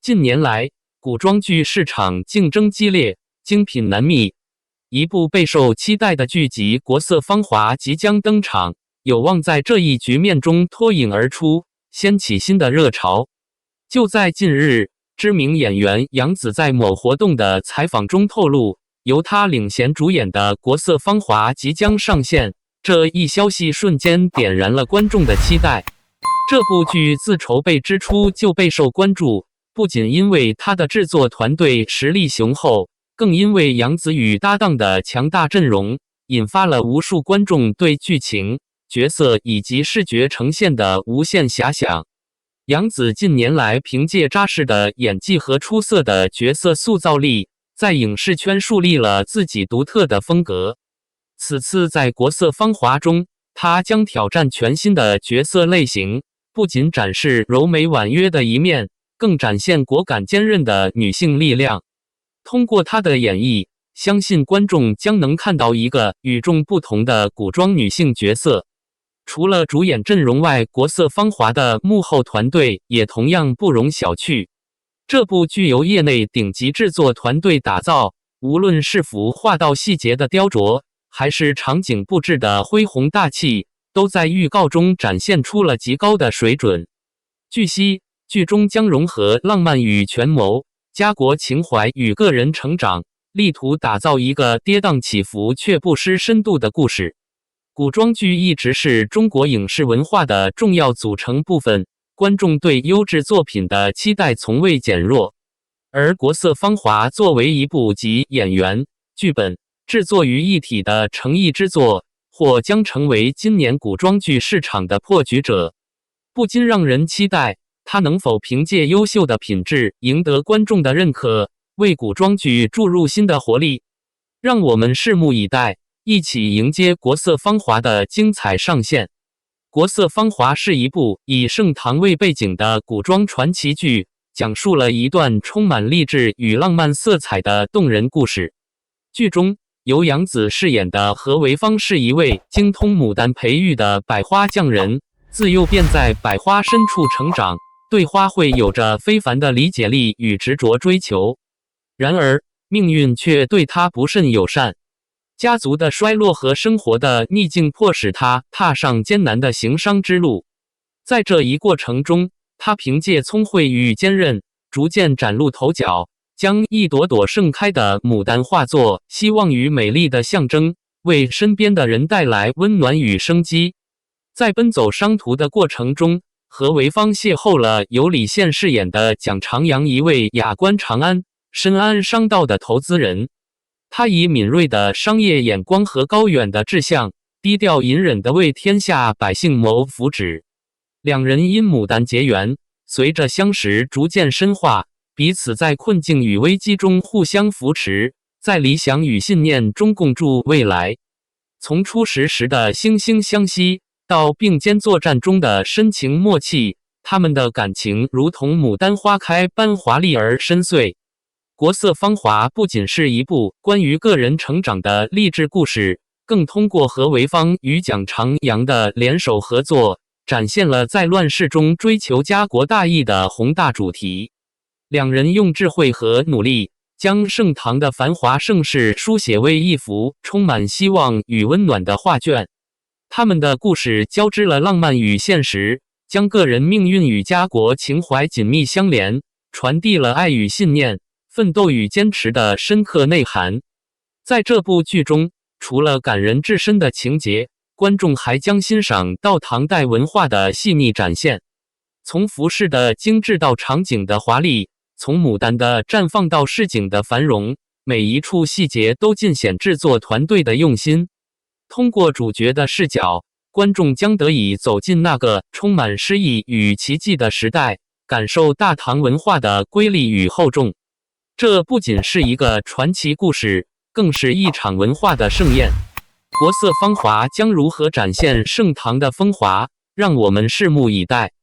近年来，古装剧市场竞争激烈，精品难觅。一部备受期待的剧集《国色芳华》即将登场，有望在这一局面中脱颖而出，掀起新的热潮。就在近日，知名演员杨紫在某活动的采访中透露，由她领衔主演的《国色芳华》即将上线。这一消息瞬间点燃了观众的期待。这部剧自筹备之初就备受关注，不仅因为它的制作团队实力雄厚，更因为杨紫与搭档的强大阵容，引发了无数观众对剧情、角色以及视觉呈现的无限遐想。杨紫近年来凭借扎实的演技和出色的角色塑造力，在影视圈树立了自己独特的风格。此次在《国色芳华》中，她将挑战全新的角色类型，不仅展示柔美婉约的一面，更展现果敢坚韧的女性力量。通过她的演绎，相信观众将能看到一个与众不同的古装女性角色。除了主演阵容外，《国色芳华》的幕后团队也同样不容小觑。这部剧由业内顶级制作团队打造，无论是服化道细节的雕琢，还是场景布置的恢宏大气，都在预告中展现出了极高的水准。据悉，剧中将融合浪漫与权谋、家国情怀与个人成长，力图打造一个跌宕起伏却不失深度的故事。古装剧一直是中国影视文化的重要组成部分，观众对优质作品的期待从未减弱。而《国色芳华》作为一部集演员、剧本、制作于一体的诚意之作，或将成为今年古装剧市场的破局者，不禁让人期待它能否凭借优秀的品质赢得观众的认可，为古装剧注入新的活力。让我们拭目以待，一起迎接《国色芳华》的精彩上线。《国色芳华》是一部以盛唐为背景的古装传奇剧，讲述了一段充满励志与浪漫色彩的动人故事。剧中由杨紫饰演的何为芳是一位精通牡丹培育的百花匠人，自幼便在百花深处成长，对花卉有着非凡的理解力与执着追求。然而，命运却对他不甚友善。家族的衰落和生活的逆境迫使他踏上艰难的行商之路。在这一过程中，他凭借聪慧与坚韧，逐渐崭露头角，将一朵朵盛开的牡丹化作希望与美丽的象征，为身边的人带来温暖与生机。在奔走商途的过程中，何为芳邂逅了由李现饰演的蒋长阳，一位雅观长安、深谙商道的投资人。他以敏锐的商业眼光和高远的志向，低调隐忍地为天下百姓谋福祉。两人因牡丹结缘，随着相识逐渐深化，彼此在困境与危机中互相扶持，在理想与信念中共筑未来。从初识时的惺惺相惜，到并肩作战中的深情默契，他们的感情如同牡丹花开般华丽而深邃。《国色芳华》不仅是一部关于个人成长的励志故事，更通过何为芳与蒋长阳的联手合作，展现了在乱世中追求家国大义的宏大主题。两人用智慧和努力，将盛唐的繁华盛世书写为一幅充满希望与温暖的画卷。他们的故事交织了浪漫与现实，将个人命运与家国情怀紧密相连，传递了爱与信念、奋斗与坚持的深刻内涵。在这部剧中，除了感人至深的情节，观众还将欣赏到唐代文化的细腻展现。从服饰的精致到场景的华丽，从牡丹的绽放到市井的繁荣，每一处细节都尽显制作团队的用心。通过主角的视角，观众将得以走进那个充满诗意与奇迹的时代，感受大唐文化的瑰丽与厚重。这不仅是一个传奇故事，更是一场文化的盛宴。国色芳华将如何展现盛唐的风华，让我们拭目以待。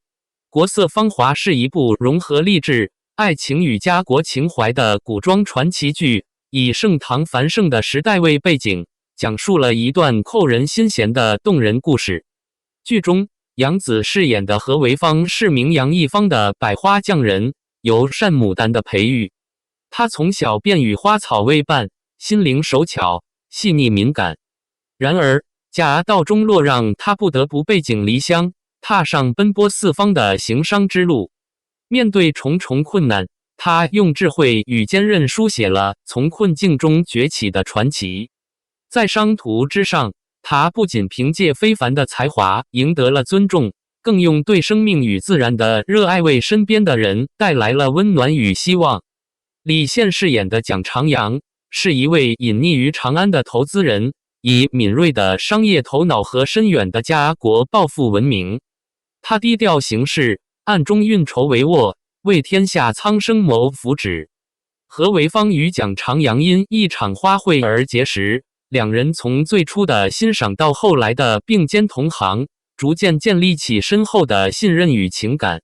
国色芳华是一部融合励志、爱情与家国情怀的古装传奇剧，以盛唐繁盛的时代为背景，讲述了一段扣人心弦的动人故事。剧中，杨紫饰演的何为芳是名扬一方的百花匠人，由单牡丹的培育。她从小便与花草为伴，心灵手巧，细腻敏感。然而家道中落，让她不得不背井离乡，踏上奔波四方的行商之路。面对重重困难，她用智慧与坚韧书写了从困境中崛起的传奇。在商途之上，她不仅凭借非凡的才华赢得了尊重，更用对生命与自然的热爱为身边的人带来了温暖与希望。李现饰演的蒋长阳是一位隐匿于长安的投资人，以敏锐的商业头脑和深远的家国抱负闻名。他低调行事，暗中运筹帷幄，为天下苍生谋福祉。何为芳与蒋长阳因一场花会而结识，两人从最初的欣赏到后来的并肩同行，逐渐建立起深厚的信任与情感。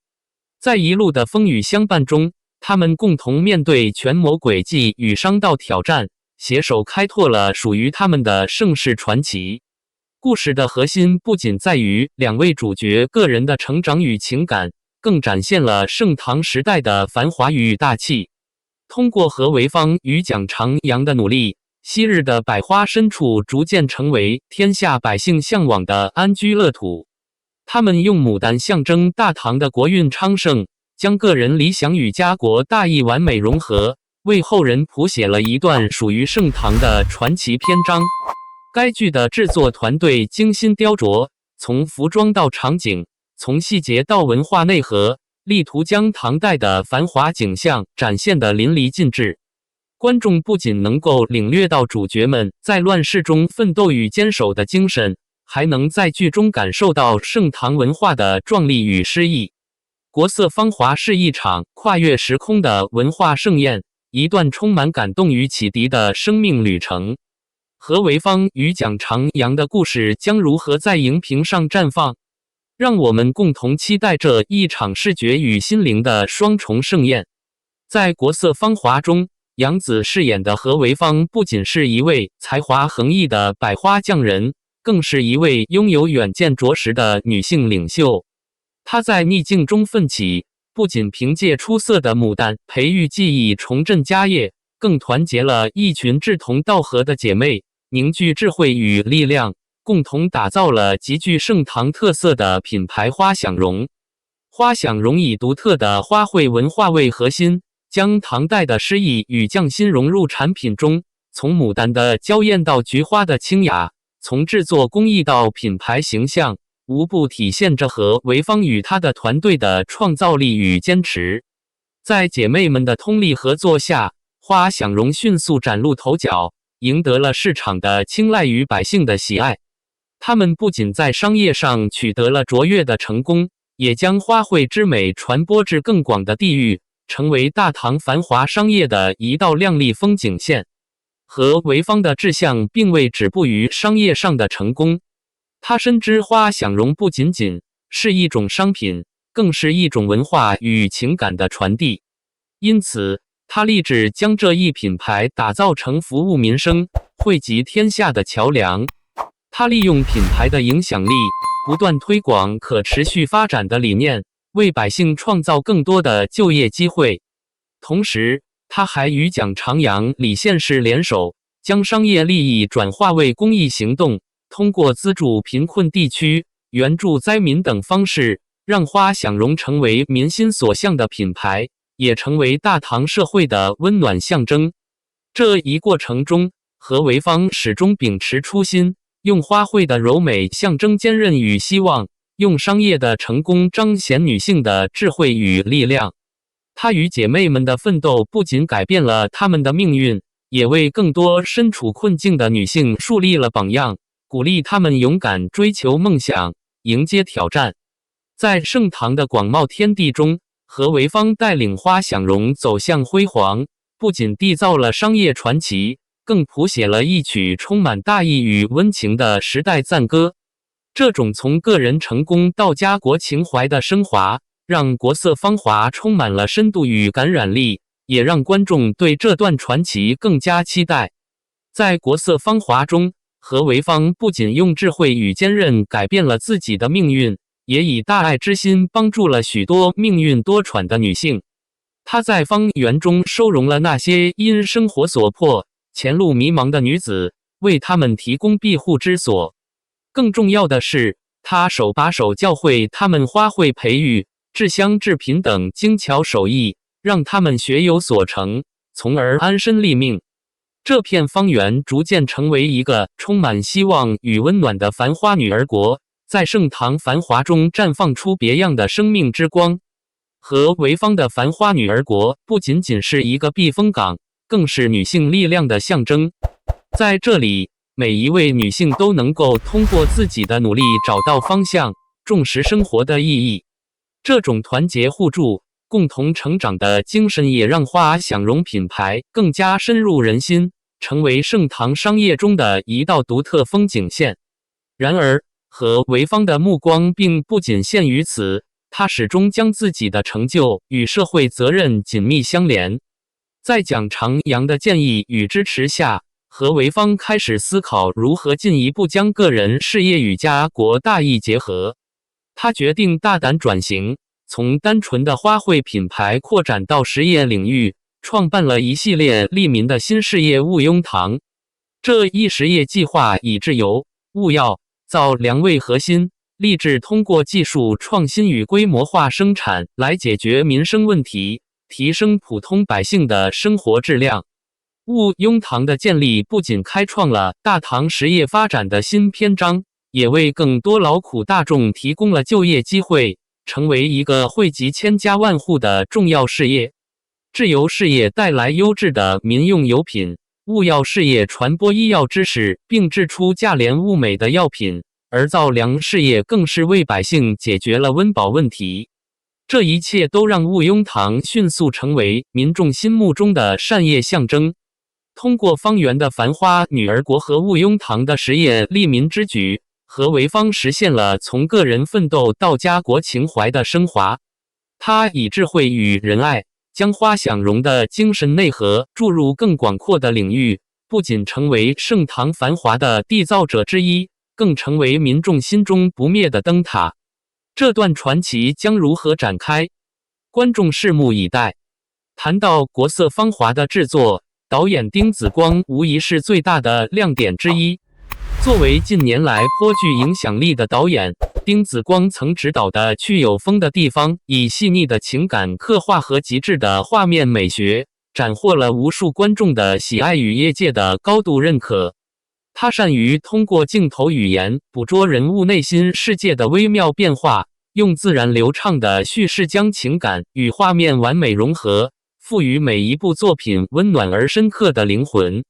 在一路的风雨相伴中，他们共同面对权谋诡计与商道挑战，携手开拓了属于他们的盛世传奇。故事的核心不仅在于两位主角个人的成长与情感，更展现了盛唐时代的繁华与大气。通过何为芳与蒋长阳的努力，昔日的百花深处逐渐成为天下百姓向往的安居乐土。他们用牡丹象征大唐的国运昌盛，将个人理想与家国大义完美融合，为后人谱写了一段属于盛唐的传奇篇章。该剧的制作团队精心雕琢，从服装到场景，从细节到文化内核，力图将唐代的繁华景象展现得淋漓尽致。观众不仅能够领略到主角们在乱世中奋斗与坚守的精神，还能在剧中感受到盛唐文化的壮丽与诗意。国色芳华是一场跨越时空的文化盛宴，一段充满感动与启迪的生命旅程。何为芳与蒋长阳的故事将如何在荧屏上绽放？让我们共同期待这一场视觉与心灵的双重盛宴。在国色芳华中，杨紫饰演的何为芳不仅是一位才华横溢的百花匠人，更是一位拥有远见卓识的女性领袖。她在逆境中奋起，不仅凭借出色的牡丹培育技艺重振家业，更团结了一群志同道合的姐妹，凝聚智慧与力量，共同打造了极具盛唐特色的品牌花享容。花享容以独特的花卉文化为核心，将唐代的诗意与匠心融入产品中，从牡丹的娇艳到菊花的清雅，从制作工艺到品牌形象，无不体现着何为芳与他的团队的创造力与坚持。在姐妹们的通力合作下，花享容迅速崭露头角，赢得了市场的青睐与百姓的喜爱。他们不仅在商业上取得了卓越的成功，也将花卉之美传播至更广的地域，成为大唐繁华商业的一道亮丽风景线。何为芳的志向并未止步于商业上的成功，他深知花享容不仅仅是一种商品，更是一种文化与情感的传递。因此，他立志将这一品牌打造成服务民生、惠及天下的桥梁。他利用品牌的影响力，不断推广可持续发展的理念，为百姓创造更多的就业机会。同时，他还与蒋长阳、李现氏联手，将商业利益转化为公益行动，通过资助贫困地区、援助灾民等方式，让花享容成为民心所向的品牌，也成为大唐社会的温暖象征。这一过程中，何为芳始终秉持初心，用花卉的柔美象征坚韧与希望，用商业的成功彰显女性的智慧与力量。她与姐妹们的奋斗不仅改变了她们的命运，也为更多身处困境的女性树立了榜样，鼓励她们勇敢追求梦想，迎接挑战。在盛唐的广袤天地中，何为芳带领花享容走向辉煌，不仅缔造了商业传奇，更谱写了一曲充满大义与温情的时代赞歌。这种从个人成功到家国情怀的升华，让国色芳华充满了深度与感染力，也让观众对这段传奇更加期待。在国色芳华中，何为芳不仅用智慧与坚韧改变了自己的命运，也以大爱之心帮助了许多命运多舛的女性。他在方圆中收容了那些因生活所迫、前路迷茫的女子，为他们提供庇护之所。更重要的是，他手把手教会他们花卉培育、制香制品等精巧手艺，让他们学有所成，从而安身立命。这片方圆逐渐成为一个充满希望与温暖的繁花女儿国，在盛唐繁华中绽放出别样的生命之光。和潍坊的繁花女儿国不仅仅是一个避风港，更是女性力量的象征。在这里，每一位女性都能够通过自己的努力找到方向，重视生活的意义。这种团结互助、共同成长的精神也让花享荣品牌更加深入人心，成为盛唐商业中的一道独特风景线。然而，和潍坊的目光并不仅限于此，他始终将自己的成就与社会责任紧密相连。在蒋长阳的建议与支持下，和潍坊开始思考如何进一步将个人事业与家国大义结合。他决定大胆转型，从单纯的花卉品牌扩展到实业领域，创办了一系列利民的新事业雾雍堂。这一实业计划以制油、物药、造粮为核心，立志通过技术创新与规模化生产来解决民生问题，提升普通百姓的生活质量。雾雍堂的建立不仅开创了大唐实业发展的新篇章，也为更多劳苦大众提供了就业机会，成为一个惠及千家万户的重要事业。制油事业带来优质的民用油品，物药事业传播医药知识并制出价廉物美的药品，而造粮事业更是为百姓解决了温饱问题。这一切都让雾雍堂迅速成为民众心目中的善业象征。通过方圆的繁花女儿国和雾雍堂的实业利民之举，和潍坊实现了从个人奋斗到家国情怀的升华。他以智慧与仁爱，将花享荣的精神内核注入更广阔的领域，不仅成为盛唐繁华的缔造者之一，更成为民众心中不灭的灯塔。这段传奇将如何展开？观众拭目以待。谈到国色芳华的制作，导演丁子光无疑是最大的亮点之一。作为近年来颇具影响力的导演，丁子光曾执导的《去有风的地方》以细腻的情感刻画和极致的画面美学，斩获了无数观众的喜爱与业界的高度认可。他善于通过镜头语言捕捉人物内心世界的微妙变化，用自然流畅的叙事将情感与画面完美融合，赋予每一部作品温暖而深刻的灵魂。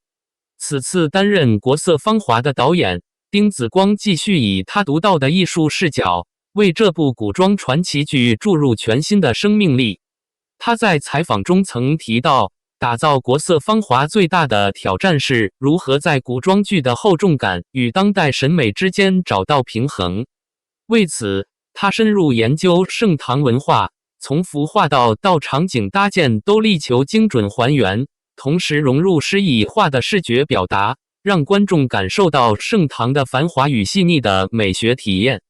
此次担任国色芳华的导演，丁子光继续以他独到的艺术视角，为这部古装传奇剧注入全新的生命力。他在采访中曾提到，打造国色芳华最大的挑战是如何在古装剧的厚重感与当代审美之间找到平衡。为此，他深入研究盛唐文化，从服化到场景搭建都力求精准还原，同时融入诗意化的视觉表达，让观众感受到盛唐的繁华与细腻的美学体验。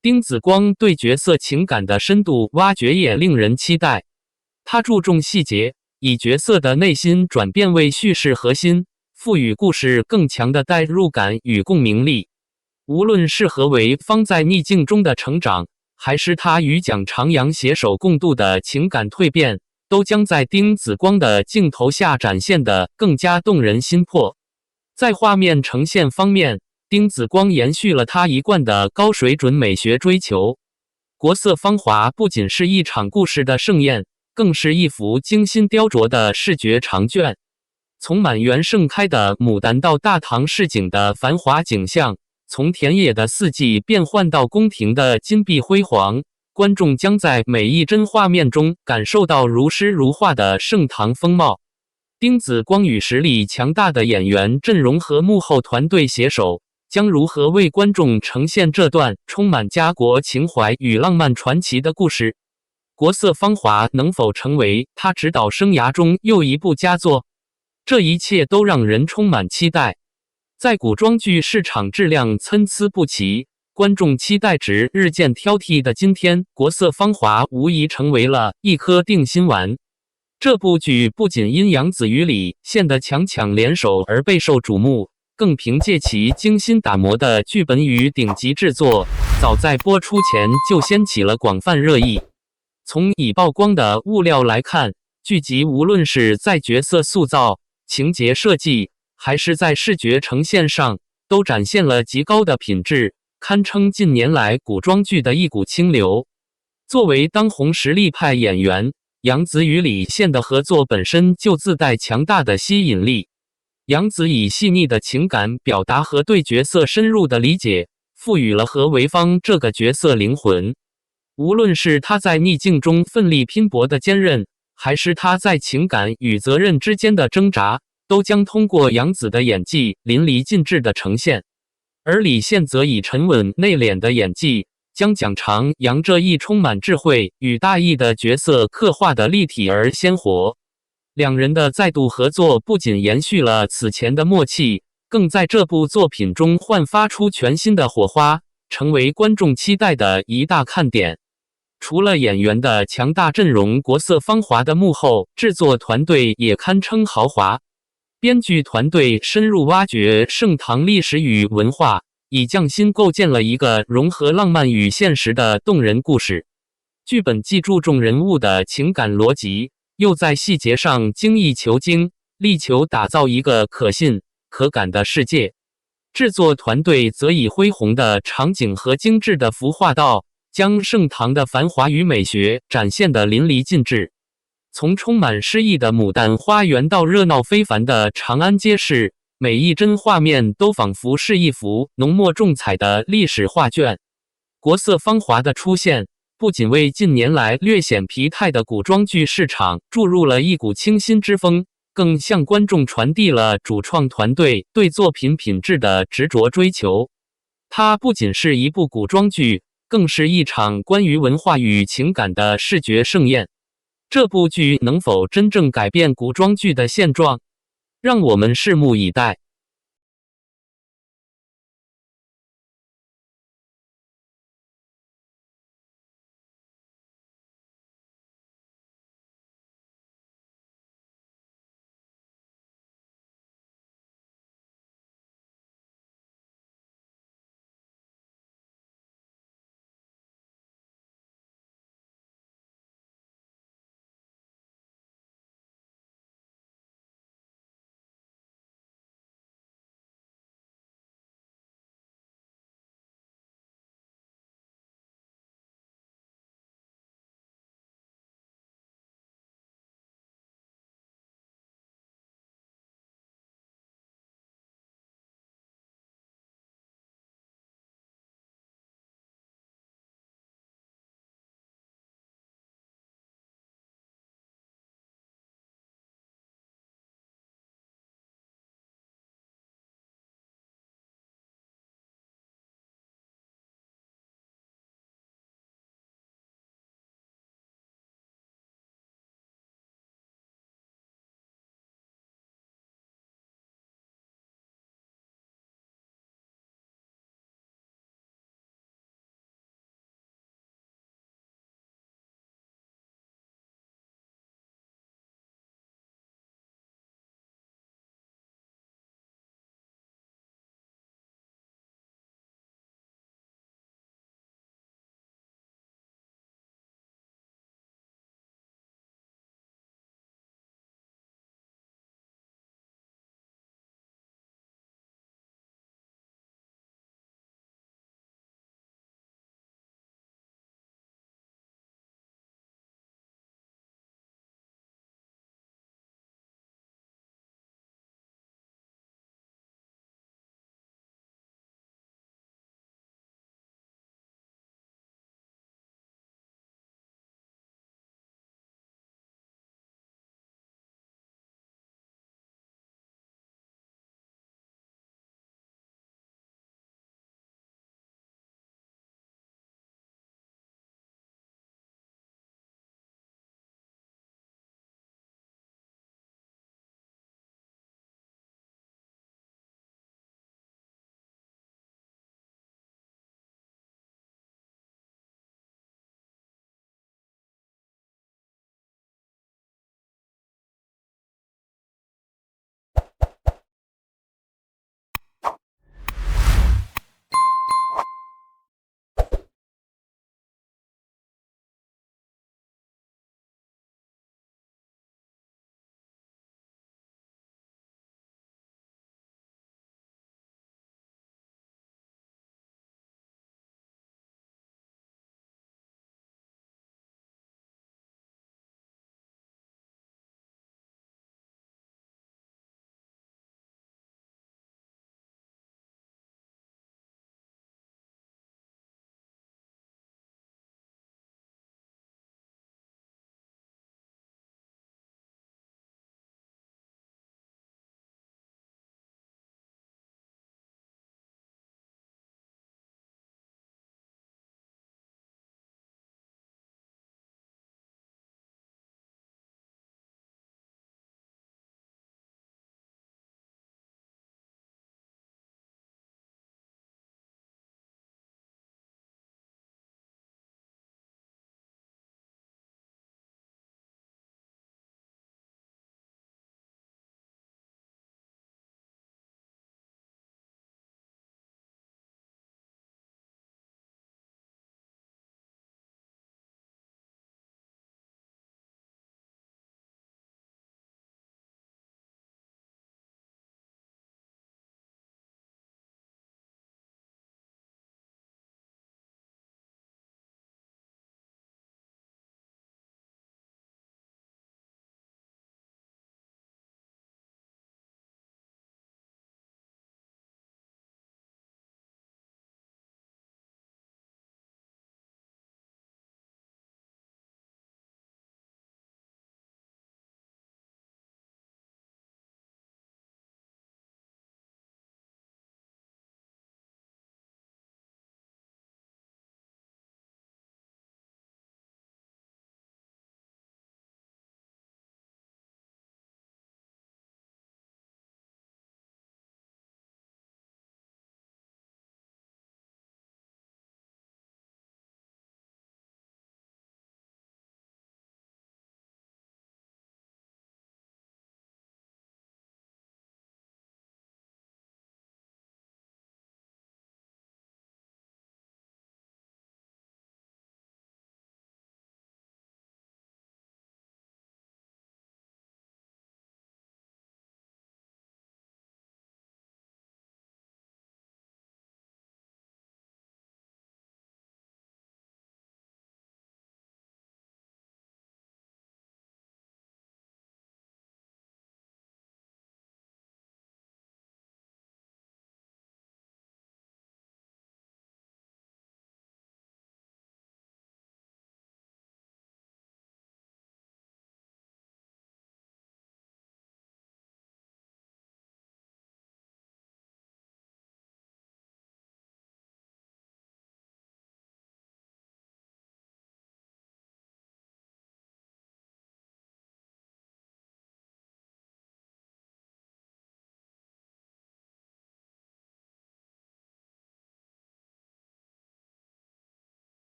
丁子光对角色情感的深度挖掘也令人期待。他注重细节，以角色的内心转变为叙事核心，赋予故事更强的代入感与共鸣力。无论是何潍坊在逆境中的成长，还是他与蒋长阳携手共度的情感蜕变，都将在丁子光的镜头下展现得更加动人心魄。在画面呈现方面，丁子光延续了他一贯的高水准美学追求。国色芳华不仅是一场故事的盛宴，更是一幅精心雕琢的视觉长卷。从满园盛开的牡丹到大唐市井的繁华景象，从田野的四季变换到宫廷的金碧辉煌，观众将在每一帧画面中感受到如诗如画的盛唐风貌。丁子光与实力强大的演员阵容和幕后团队携手，将如何为观众呈现这段充满家国情怀与浪漫传奇的故事？国色芳华能否成为他执导生涯中又一部佳作？这一切都让人充满期待。在古装剧市场质量参差不齐，观众期待值日渐挑剔的今天，国色芳华无疑成为了一颗定心丸。这部剧不仅因杨紫与李现的强强联手而备受瞩目，更凭借其精心打磨的剧本与顶级制作，早在播出前就掀起了广泛热议。从已曝光的物料来看，剧集无论是在角色塑造、情节设计，还是在视觉呈现上，都展现了极高的品质，堪称近年来古装剧的一股清流。作为当红实力派演员，杨紫与李现的合作本身就自带强大的吸引力。杨紫以细腻的情感表达和对角色深入的理解，赋予了何为芳这个角色灵魂。无论是她在逆境中奋力拼搏的坚韧，还是她在情感与责任之间的挣扎，都将通过杨紫的演技淋漓尽致的呈现。而李现则以沉稳内敛的演技，将蒋长杨这一充满智慧与大义的角色刻画得立体而鲜活。两人的再度合作不仅延续了此前的默契，更在这部作品中焕发出全新的火花，成为观众期待的一大看点。除了演员的强大阵容，国色芳华的幕后制作团队也堪称豪华。编剧团队深入挖掘盛唐历史与文化，以匠心构建了一个融合浪漫与现实的动人故事。剧本既注重人物的情感逻辑，又在细节上精益求精，力求打造一个可信、可感的世界。制作团队则以恢宏的场景和精致的服化道，将盛唐的繁华与美学展现得淋漓尽致。从充满诗意的牡丹花园到热闹非凡的长安街市，每一帧画面都仿佛是一幅浓墨重彩的历史画卷。国色芳华的出现，不仅为近年来略显疲态的古装剧市场注入了一股清新之风，更向观众传递了主创团队对作品品质的执着追求。它不仅是一部古装剧，更是一场关于文化与情感的视觉盛宴。这部剧能否真正改变古装剧的现状？让我们拭目以待。